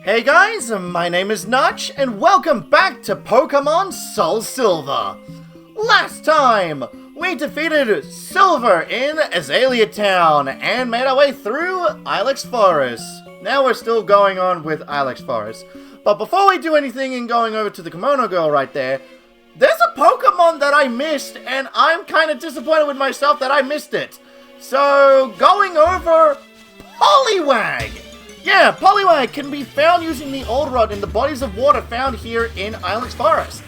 Hey guys, my name is Notch, and welcome back to Pokémon SoulSilver. Last time, we defeated Silver in Azalea Town and made our way through Ilex Forest. Now we're still going on with Ilex Forest. But before we do anything in going over to the Kimono Girl right there, there's a Pokemon that I missed, and I'm kind of disappointed with myself that I missed it. So, going over Poliwag. Yeah, Poliwag can be found using the Old Rod in the bodies of water found here in Ilex Forest.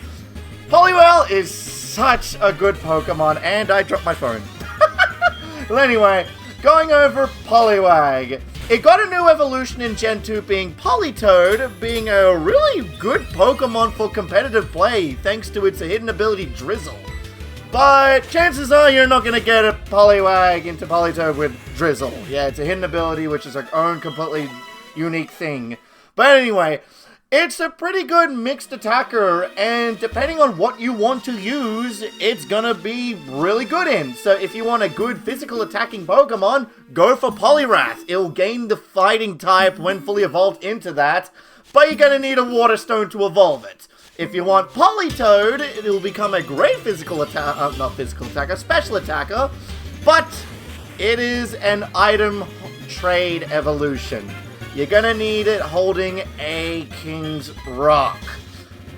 Poliwag is such a good Pokemon, and I dropped my phone. Well, anyway, going over Poliwag. It got a new evolution in Gen 2 being Politoed, being a really good Pokemon for competitive play thanks to its hidden ability Drizzle. But chances are you're not going to get a Poliwag into Politoed with Drizzle. Yeah, it's a hidden ability which is its own completely unique thing. But anyway, it's a pretty good mixed attacker, and depending on what you want to use, it's gonna be really good in. So if you want a good physical attacking Pokemon, go for Poliwrath. It'll gain the fighting type when fully evolved into that, but you're gonna need a Water Stone to evolve it. If you want Politoed, it'll become a great physical attacker, special attacker, but it is an item trade evolution. You're gonna need it holding a King's Rock.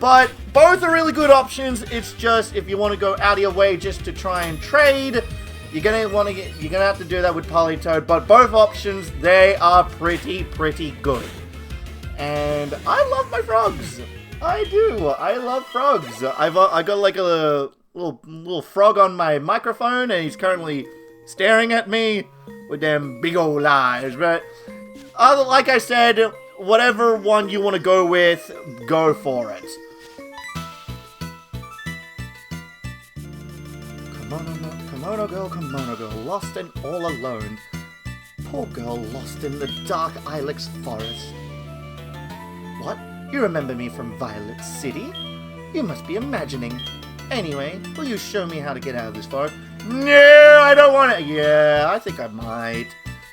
But both are really good options. It's just if you want to go out of your way just to try and trade, you're gonna have to do that with Politoed. But both options, they are pretty good. And I love my frogs. I do. I love frogs. I got like a little frog on my microphone, and he's currently staring at me with them big old eyes. But like I said, whatever one you want to go with, go for it. Kimono girl, lost and all alone. Poor girl lost in the dark Ilex Forest. What? You remember me from Violet City? You must be imagining. Anyway, will you show me how to get out of this forest? No, I don't want it. Yeah, I think I might.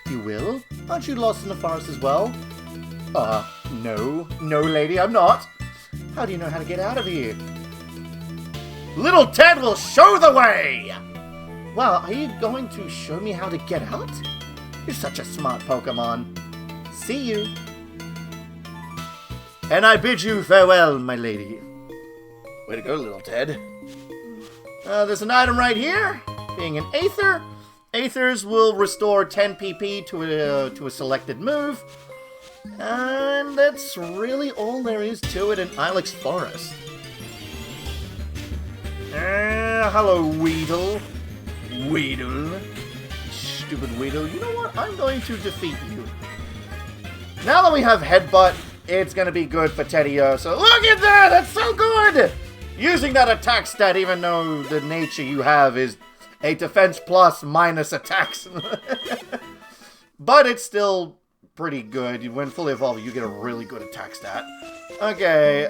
You will? Aren't you lost in the forest as well? No. No, lady, I'm not. How do you know how to get out of here? Little Ted will show the way! Well, are you going to show me how to get out? You're such a smart Pokemon. See you. And I bid you farewell, my lady. Way to go, little Ted. There's an item right here. Being an Aether. Aethers will restore 10 PP to a selected move. And that's really all there is to it in Ilex Forest. Hello, Weedle. Weedle. Stupid Weedle. You know what? I'm going to defeat you. Now that we have Headbutt, it's going to be good for Teddiursa. Look at that! That's so good! Using that attack stat, even though the nature you have is a defense plus minus attacks. But it's still pretty good. When fully evolved, you get a really good attack stat. Okay,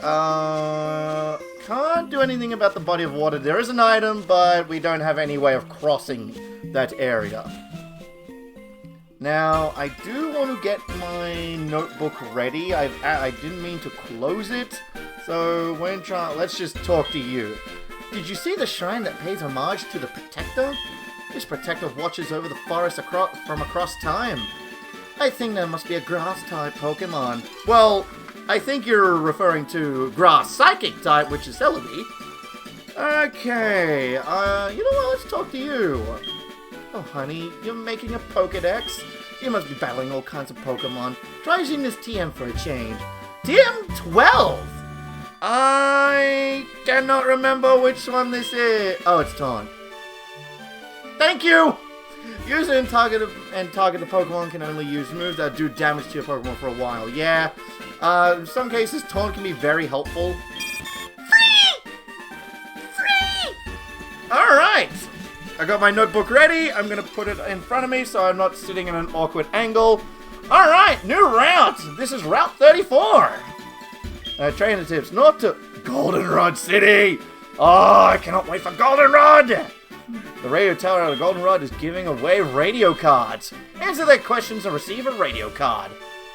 can't do anything about the body of water. There is an item, but we don't have any way of crossing that area. Now, I do want to get my notebook ready. I didn't mean to close it. So, let's just talk to you. Did you see the shrine that pays homage to the Protector? This Protector watches over the forest from across time. I think there must be a Grass-type Pokemon. Well, I think you're referring to Grass-Psychic type, which is Celebi. Okay, you know what, let's talk to you. Oh, honey, you're making a Pokedex? You must be battling all kinds of Pokemon. Try using this TM for a change. TM12! I cannot remember which one this is. Oh, it's Taunt. Thank you! Use it and target the Pokemon can only use moves that do damage to your Pokemon for a while. Yeah. In some cases, Taunt can be very helpful. Free! Alright! I got my notebook ready. I'm going to put it in front of me so I'm not sitting in an awkward angle. Alright, new route! This is Route 34! Trainer tips. North to Goldenrod City! Oh, I cannot wait for Goldenrod! The radio tower at Goldenrod is giving away radio cards. Answer their questions and receive a radio card.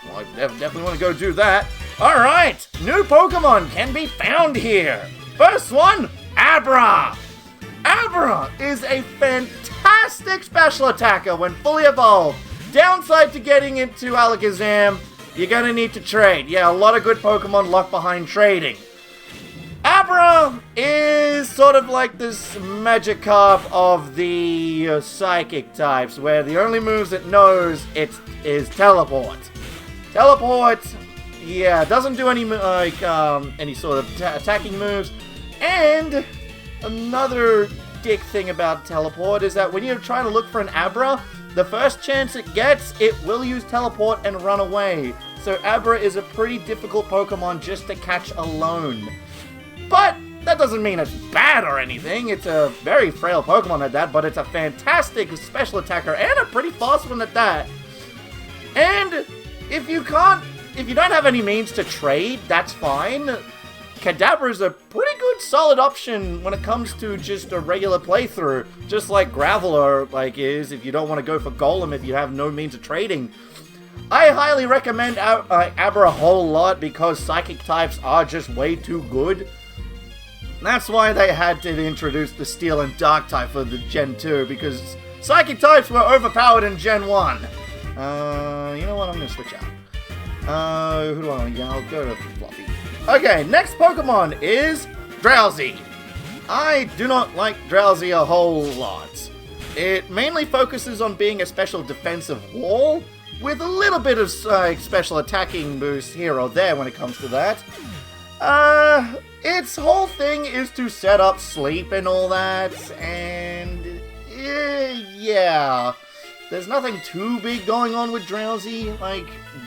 Well, I definitely want to go do that. Alright, new Pokemon can be found here. First one, Abra. Abra is a fantastic special attacker when fully evolved. Downside to getting into Alakazam, you're gonna need to trade. Yeah, a lot of good Pokemon locked behind trading. Abra is sort of like this Magikarp of the Psychic types, where the only moves it knows is Teleport. Teleport, yeah, doesn't do any any sort of attacking moves. And another dick thing about Teleport is that when you're trying to look for an Abra, the first chance it gets, it will use Teleport and run away. So Abra is a pretty difficult Pokemon just to catch alone. But that doesn't mean it's bad or anything. It's a very frail Pokemon at that, but it's a fantastic special attacker and a pretty fast one at that. And if you don't have any means to trade, that's fine. Kadabra is a pretty good solid option when it comes to just a regular playthrough, just like Graveler is if you don't want to go for Golem if you have no means of trading. I highly recommend Abra a whole lot because Psychic types are just way too good. That's why they had to introduce the Steel and Dark type for the Gen 2, because Psychic types were overpowered in Gen 1. You know what, I'm gonna switch out. Who do I want? Yeah, I'll go to Fluffy. Okay, next Pokemon is Drowsy. I do not like Drowsy a whole lot. It mainly focuses on being a special defensive wall, with a little bit of special attacking boost here or there when it comes to that. Its whole thing is to set up sleep and all that, and yeah. There's nothing too big going on with Drowsy.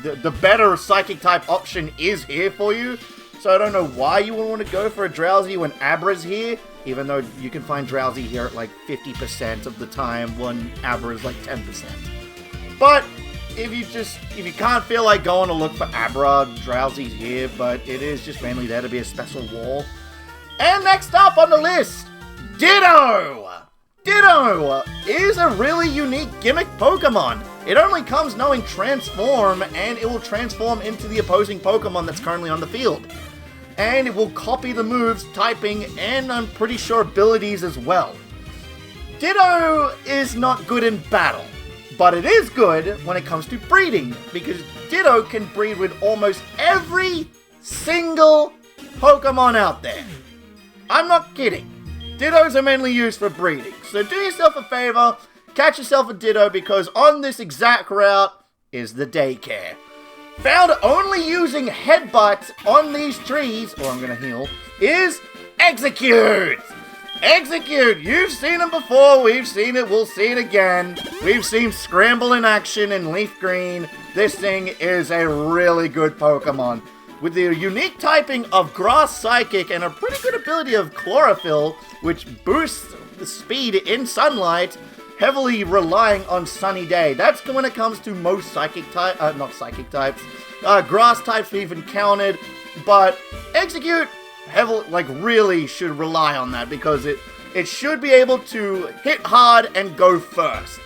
The better Psychic-type option is here for you, so I don't know why you would want to go for a Drowsy when Abra's here, even though you can find Drowsy here at 50% of the time when Abra is 10%. But if you can't feel like going to look for Abra, Drowsy's here, but it is just mainly there to be a special wall. And next up on the list, Ditto! Ditto is a really unique gimmick Pokemon. It only comes knowing Transform, and it will transform into the opposing Pokemon that's currently on the field. And it will copy the moves, typing, and I'm pretty sure abilities as well. Ditto is not good in battle, but it is good when it comes to breeding, because Ditto can breed with almost every single Pokemon out there. I'm not kidding. Dittos are mainly used for breeding, so do yourself a favor, catch yourself a Ditto, because on this exact route is the Daycare. Found only using Headbutt on these trees, or I'm gonna heal, is Execute! Execute! You've seen him before, we've seen it, we'll see it again. We've seen Scramble in action in Leaf Green. This thing is a really good Pokemon. With the unique typing of Grass Psychic and a pretty good ability of Chlorophyll, which boosts the speed in sunlight, heavily relying on Sunny Day. That's when it comes to most not Psychic types, Grass types we've encountered, but Execute really should rely on that because it should be able to hit hard and go first.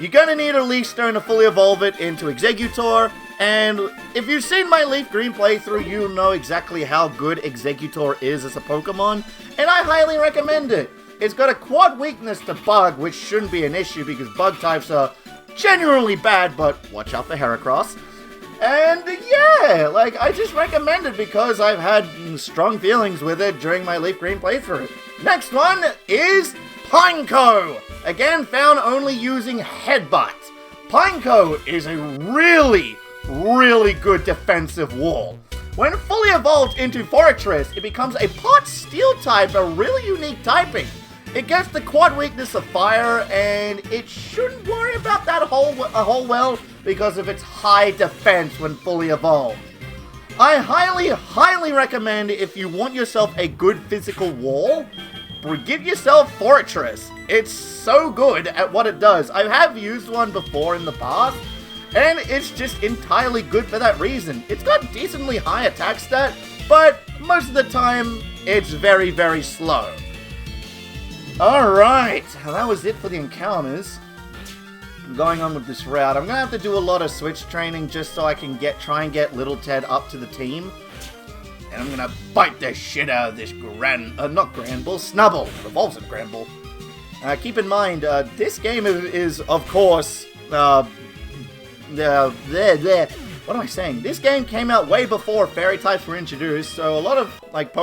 You're gonna need a Leaf Stone to fully evolve it into Executor, and if you've seen my Leaf Green playthrough, you know exactly how good Executor is as a Pokemon, and I highly recommend it. It's got a quad weakness to Bug, which shouldn't be an issue because Bug types are genuinely bad, but watch out for Heracross. And yeah, I just recommend it because I've had strong feelings with it during my Leaf Green playthrough. Next one is Pineco. Again, found only using Headbutt. Pineco is a really good defensive wall. When fully evolved into Fortress, it becomes a Pot Steel type, a really unique typing. It gets the quad weakness of Fire, and it shouldn't worry about that a whole well because of its high defense when fully evolved. I highly recommend if you want yourself a good physical wall, give yourself Fortress. It's so good at what it does. I have used one before in the past, and it's just entirely good for that reason. It's got decently high attack stat, but most of the time, it's very slow. Alright, that was it for the encounters. going on with this route. I'm gonna have to do a lot of switch training just so I can try and get Little Ted up to the team. And I'm gonna bite the shit out of this not Granbull, Snubbull. It evolves into Granbull. Keep in mind, this game is of course, what am I saying? This game came out way before fairy types were introduced, so a lot of, like, a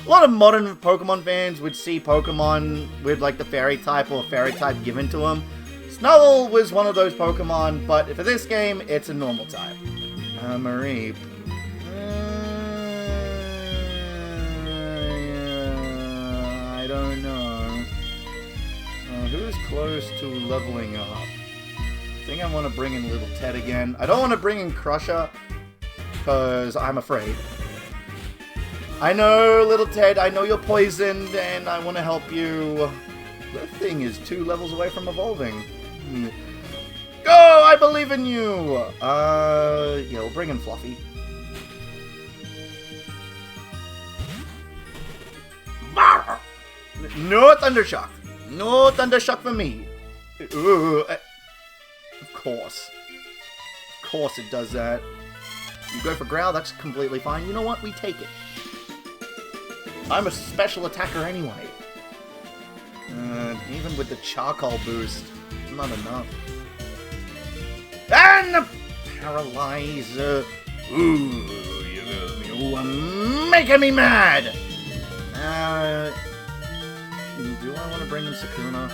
lot of modern Pokemon fans would see Pokemon with, like, the fairy type or fairy type given to them. Snubbull was one of those Pokemon, but for this game, it's a normal type. Marie. I don't know. Who's close to leveling up? I think I want to bring in Little Ted again. I don't want to bring in Crusher, because I'm afraid. I know, Little Ted, I know you're poisoned, and I want to help you. The thing is 2 levels away from evolving. Go! I believe in you! Yeah, we'll bring in Fluffy. No Thundershock! No Thundershock for me! Of course. Of course it does that. You go for Growl, that's completely fine. You know what? We take it. I'm a special attacker anyway. Even with the Charcoal boost, not enough. And the Paralyzer. Ooh, you are making me mad! Do I want to bring in Sakuna?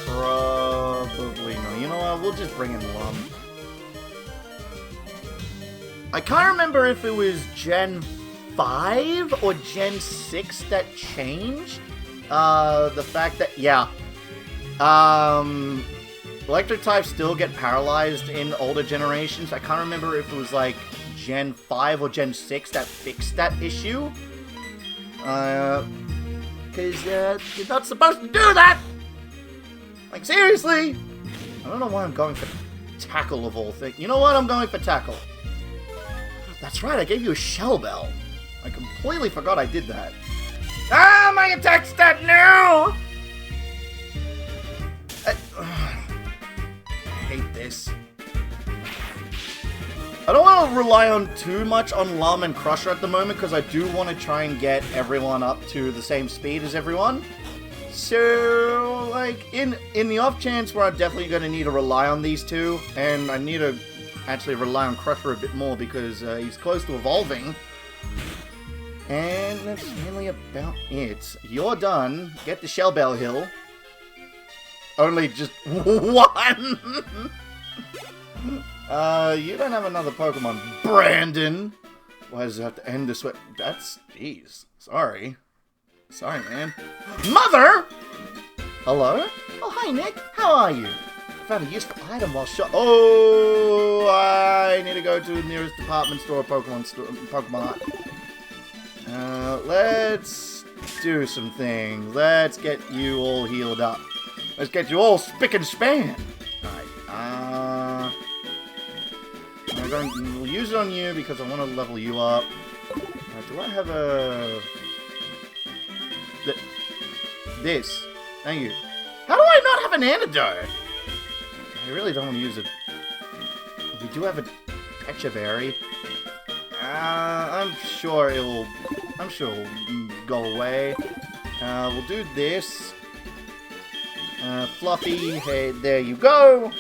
Probably no. You know what? We'll just bring in Lum. I can't remember if it was Gen 5 or Gen 6 that changed. The fact that, yeah. Electric types still get paralyzed in older generations. I can't remember if it was like Gen 5 or Gen 6 that fixed that issue. Because you're not supposed to do that! Like, seriously! I don't know why I'm going for Tackle of all things. You know what? I'm going for Tackle. That's right, I gave you a Shell Bell. I completely forgot I did that. Ah, my attack stat now! I hate this. I don't want to rely on too much on Lum and Crusher at the moment, because I do want to try and get everyone up to the same speed as everyone. So, like, in the off chance where I'm definitely going to need to rely on these two, and I need to actually rely on Crusher a bit more because he's close to evolving. And that's really about it. You're done. Get the Shell Bell Hill. Only just one! You don't have another Pokemon. Brandon! Why does it have to end this way? That's... Jeez. Sorry. Sorry, man. Mother! Hello? Oh, hi, Nick. How are you? I found a useful item while Oh, I need to go to the nearest department store, Pokemon Hut. Let's do some things. Let's get you all healed up. Let's get you all spick and span. Alright, we'll use it on you because I want to level you up. Do I have a... This. Thank you. How do I not have an antidote? I really don't want to use it. We do have a Pecha Berry. I'm sure it'll go away. We'll do this. Fluffy, hey, there you go.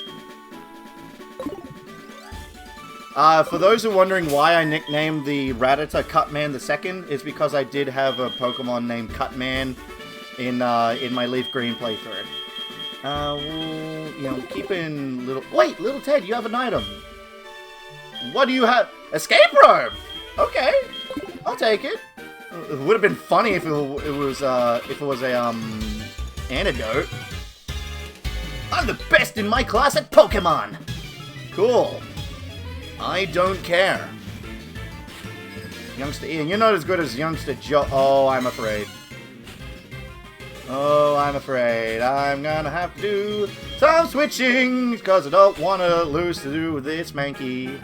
For those who are wondering why I nicknamed the Rattata Cutman II, is because I did have a Pokemon named Cutman in my Leaf Green playthrough. We'll keep in Little... Wait, Little Ted, you have an item. What do you have? Escape Rope! Okay, I'll take it. It would have been funny if it was a antidote. I'm the best in my class at Pokemon! Cool. I don't care. Youngster Ian, you're not as good as Youngster Joe. Oh, I'm afraid. Oh, I'm afraid. I'm gonna have to do some switching, because I don't want to lose to this Mankey.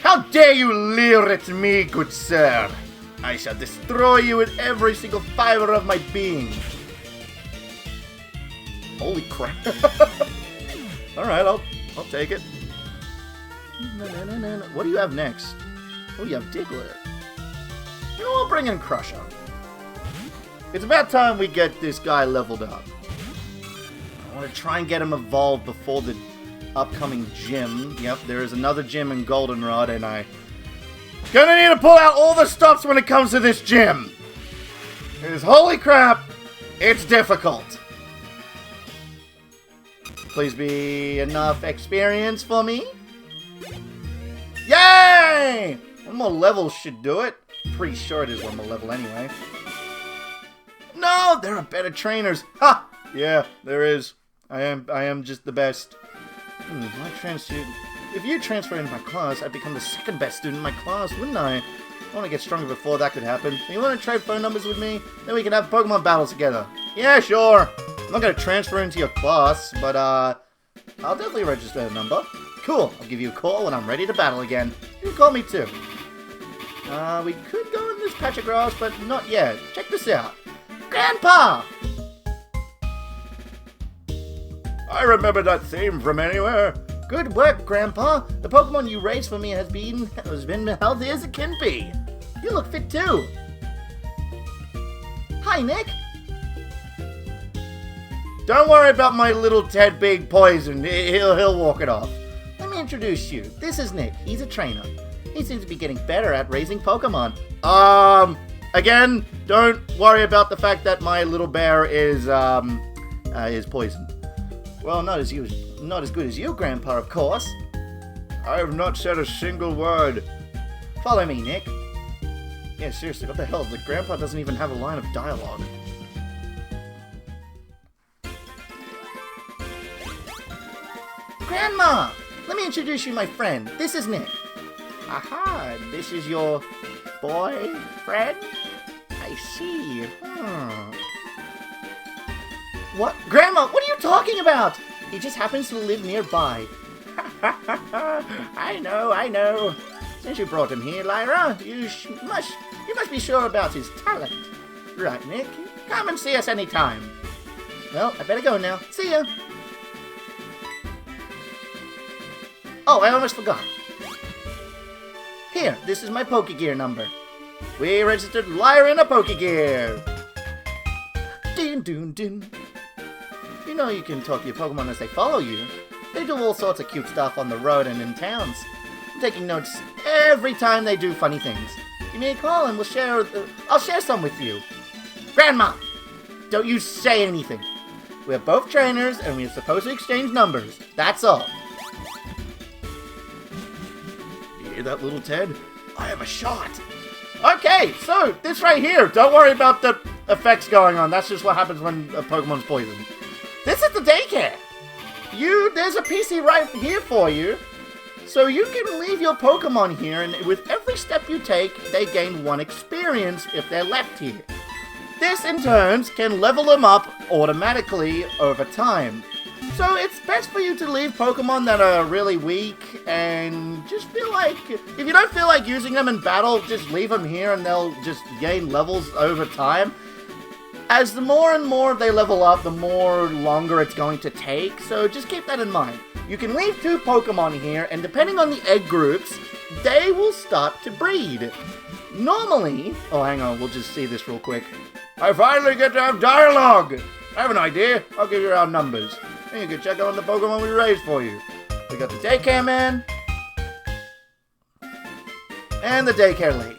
How dare you leer at me, good sir? I shall destroy you with every single fiber of my being. Holy crap. Alright, I'll take it. What do you have next? Oh, you have Diglett. You know, I'll bring in Crusher. It's about time we get this guy leveled up. I want to try and get him evolved before the upcoming gym. Yep, there is another gym in Goldenrod, and I gonna need to pull out all the stops when it comes to this gym. Because holy crap, it's difficult. Please be enough experience for me. Yay! One more level should do it. Pretty sure it is one more level anyway. No, there are better trainers. Ha! Yeah, there is. I am just the best. If you transfer into my class, I'd become the second best student in my class, wouldn't I? I want to get stronger before that could happen. You want to trade phone numbers with me? Then we can have Pokemon battles together. Yeah, sure. I'm not going to transfer into your class, but I'll definitely register a number. Cool. I'll give you a call when I'm ready to battle again. You can call me too. We could go in this patch of grass, but not yet. Check this out. Grandpa! I remember that theme from anywhere. Good work, Grandpa. The Pokemon you raised for me has been healthy as it can be. You look fit too. Hi, Nick. Don't worry about my little Ted being poisoned. He'll walk it off. Let me introduce you. This is Nick. He's a trainer. He seems to be getting better at raising Pokemon. Again, don't worry about the fact that my little bear is poisoned. Well, not as good as you, Grandpa, of course. I have not said a single word. Follow me, Nick. Yeah, seriously, what the hell? The Grandpa doesn't even have a line of dialogue. Grandma! Let me introduce you my friend. This is Nick. Aha, this is your boyfriend? I see. What? Grandma, what are you talking about? He just happens to live nearby. I know. Since you brought him here, Lyra, you must be sure about his talent. Right, Nick. Come and see us anytime. Well, I better go now. See ya. Oh, I almost forgot. Here, this is my Pokegear number. We registered Lyra in a Pokegear. Dun dun dun. You know you can talk to your Pokemon as they follow you. They do all sorts of cute stuff on the road and in towns. I'm taking notes every time they do funny things. Give me a call and I'll share some with you. Grandma, don't you say anything. We're both trainers and we're supposed to exchange numbers. That's all. You hear that, little Ted? I have a shot. Okay, so this right here. Don't worry about the effects going on. That's just what happens when a Pokemon's poisoned. This is the Daycare. There's a PC right here for you. So you can leave your Pokemon here, and with every step you take, they gain 1 experience if they're left here. This, in turn, can level them up automatically over time. So it's best for you to leave Pokemon that are really weak, and just feel like, if you don't feel like using them in battle, just leave them here and they'll just gain levels over time. As the more and more they level up, the more longer it's going to take, so just keep that in mind. You can leave 2 Pokemon here, and depending on the egg groups, they will start to breed. Normally... Oh, hang on, we'll just see this real quick. I finally get to have dialogue! I have an idea. I'll give you our numbers. And you can check out the Pokemon we raised for you. We got the Daycare Man. And the Daycare Lady.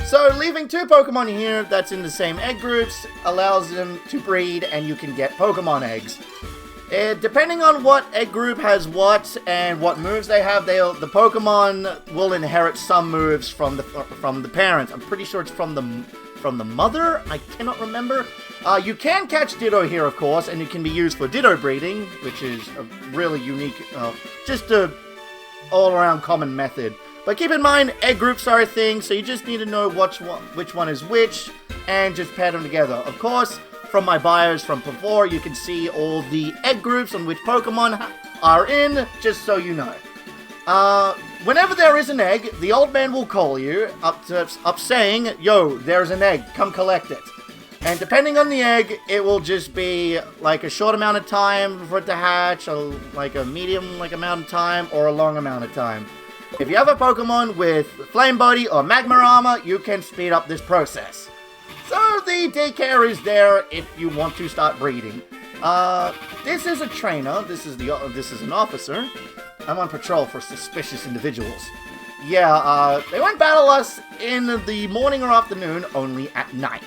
So, leaving 2 Pokemon here that's in the same egg groups allows them to breed, and you can get Pokemon eggs. Depending on what egg group has what and what moves they have, the Pokemon will inherit some moves from the parents. I'm pretty sure it's from the mother. I cannot remember. You can catch Ditto here, of course, and it can be used for Ditto breeding, which is a really unique, just a all-around common method. But keep in mind, egg groups are a thing, so you just need to know which one is which, and just pair them together. Of course, from my bios from before, you can see all the egg groups and which Pokemon are in, just so you know. Whenever there is an egg, the old man will call you up saying, yo, there's an egg, come collect it. And depending on the egg, it will just be like a short amount of time for it to hatch, or like a medium amount of time, or a long amount of time. If you have a Pokemon with Flame Body or Magma Armor, you can speed up this process. So the Daycare is there if you want to start breeding. This is a trainer. This is an officer. I'm on patrol for suspicious individuals. Yeah, they won't battle us in the morning or afternoon, only at night.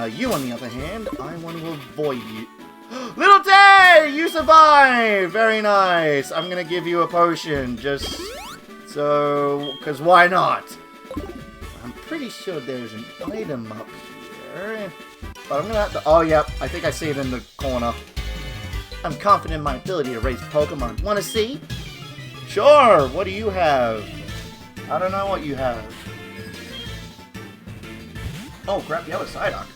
You, on the other hand, I want to avoid you. Little Tay! You survive! Very nice. I'm gonna give you a potion, just so... because why not? I'm pretty sure there's an item up here. But I'm gonna have to... oh, yep. I think I see it in the corner. I'm confident in my ability to raise Pokemon. Wanna see? Sure! What do you have? I don't know what you have. Oh, crap. You have a Psyduck.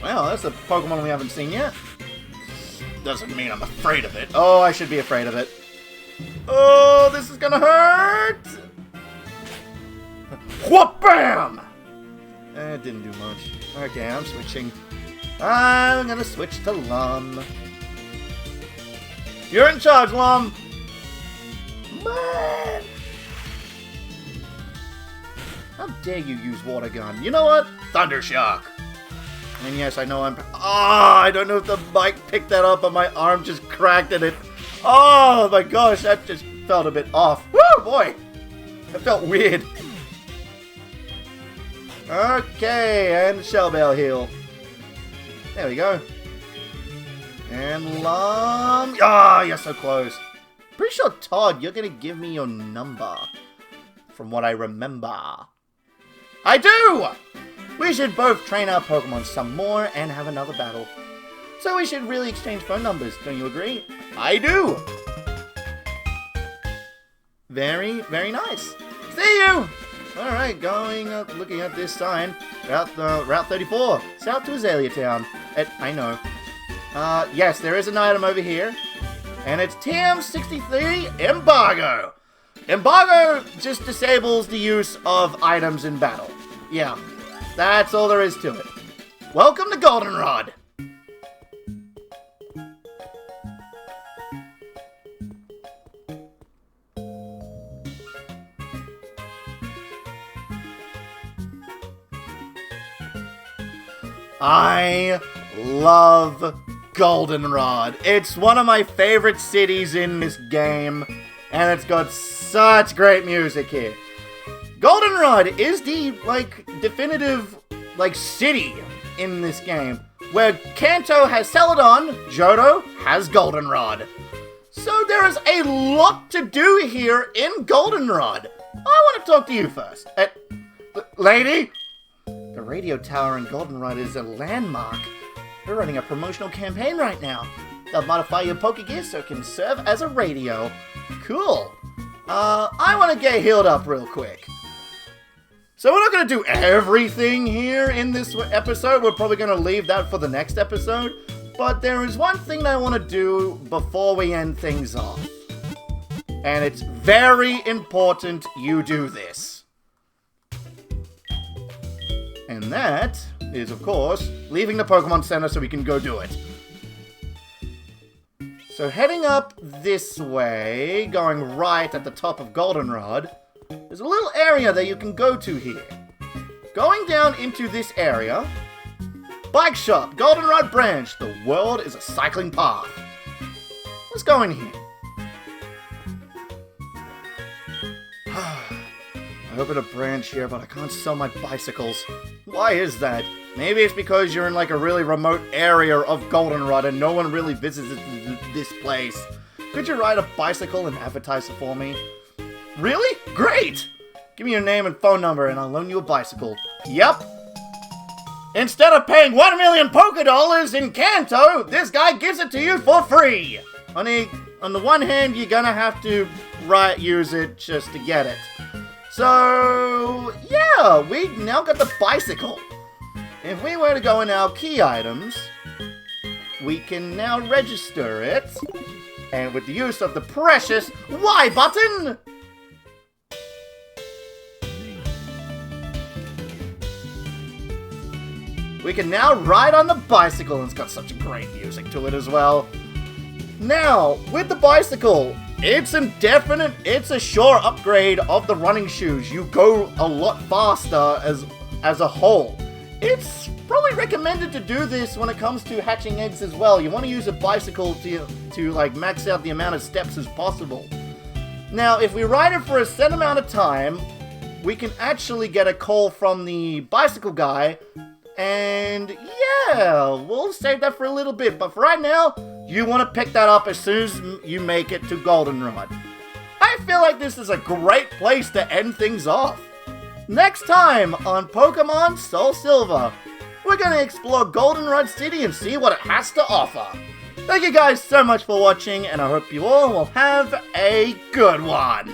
Well, that's a Pokemon we haven't seen yet. Doesn't mean I'm afraid of it. Oh, I should be afraid of it. Oh, this is gonna hurt! Whoop, bam! It didn't do much. Okay, I'm switching. I'm gonna switch to Lum. You're in charge, Lum! Man! How dare you use Water Gun? You know what? Thunder Shock! And yes, I know I'm... I don't know if the mic picked that up, but my arm just cracked and it... oh my gosh, that just felt a bit off. Woo, boy! That felt weird. Okay, and Shell Bell Heal. There we go. And Lum... you're so close. Pretty sure, Todd, you're gonna give me your number. From what I remember. I do! We should both train our Pokemon some more and have another battle. So we should really exchange phone numbers, don't you agree? I do! Very, very nice. See you! Alright, going up, looking at this sign. Route 34, south to Azalea Town. I know. Yes, there is an item over here. And it's TM63 Embargo. Embargo just disables the use of items in battle. Yeah, that's all there is to it. Welcome to Goldenrod. I love Goldenrod. It's one of my favorite cities in this game, and it's got such great music here. Goldenrod is the, definitive, city in this game, where Kanto has Celadon, Johto has Goldenrod. So there is a lot to do here in Goldenrod. I want to talk to you first. Lady? The radio tower in Goldenrod is a landmark. We're running a promotional campaign right now. They'll modify your Pokegear so it can serve as a radio. Cool. I want to get healed up real quick. So we're not going to do everything here in this episode. We're probably going to leave that for the next episode. But there is one thing that I want to do before we end things off. And it's very important you do this. And that is, of course, leaving the Pokemon Center so we can go do it. So heading up this way, going right at the top of Goldenrod, there's a little area that you can go to here. Going down into this area, Bike Shop, Goldenrod Branch, the world is a cycling path. Let's go in here. I opened a branch here, but I can't sell my bicycles. Why is that? Maybe it's because you're in a really remote area of Goldenrod and no one really visits this place. Could you ride a bicycle and advertise it for me? Really? Great! Give me your name and phone number and I'll loan you a bicycle. Yep. Instead of paying 1 million Pokédollars in Kanto, this guy gives it to you for free. On the one hand, you're gonna have to use it just to get it. So, yeah, we now got the bicycle. If we were to go in our key items, we can now register it. And with the use of the precious Y button, we can now ride on the bicycle, and it's got such great music to it as well. Now, with the bicycle, it's a sure upgrade of the running shoes. You go a lot faster as a whole. It's probably recommended to do this when it comes to hatching eggs as well. You want to use a bicycle to like max out the amount of steps as possible. Now, if we ride it for a set amount of time, we can actually get a call from the bicycle guy, and yeah, we'll save that for a little bit. But for right now, you want to pick that up as soon as you make it to Goldenrod. I feel like this is a great place to end things off. Next time on Pokemon SoulSilver, we're going to explore Goldenrod City and see what it has to offer. Thank you guys so much for watching, and I hope you all will have a good one.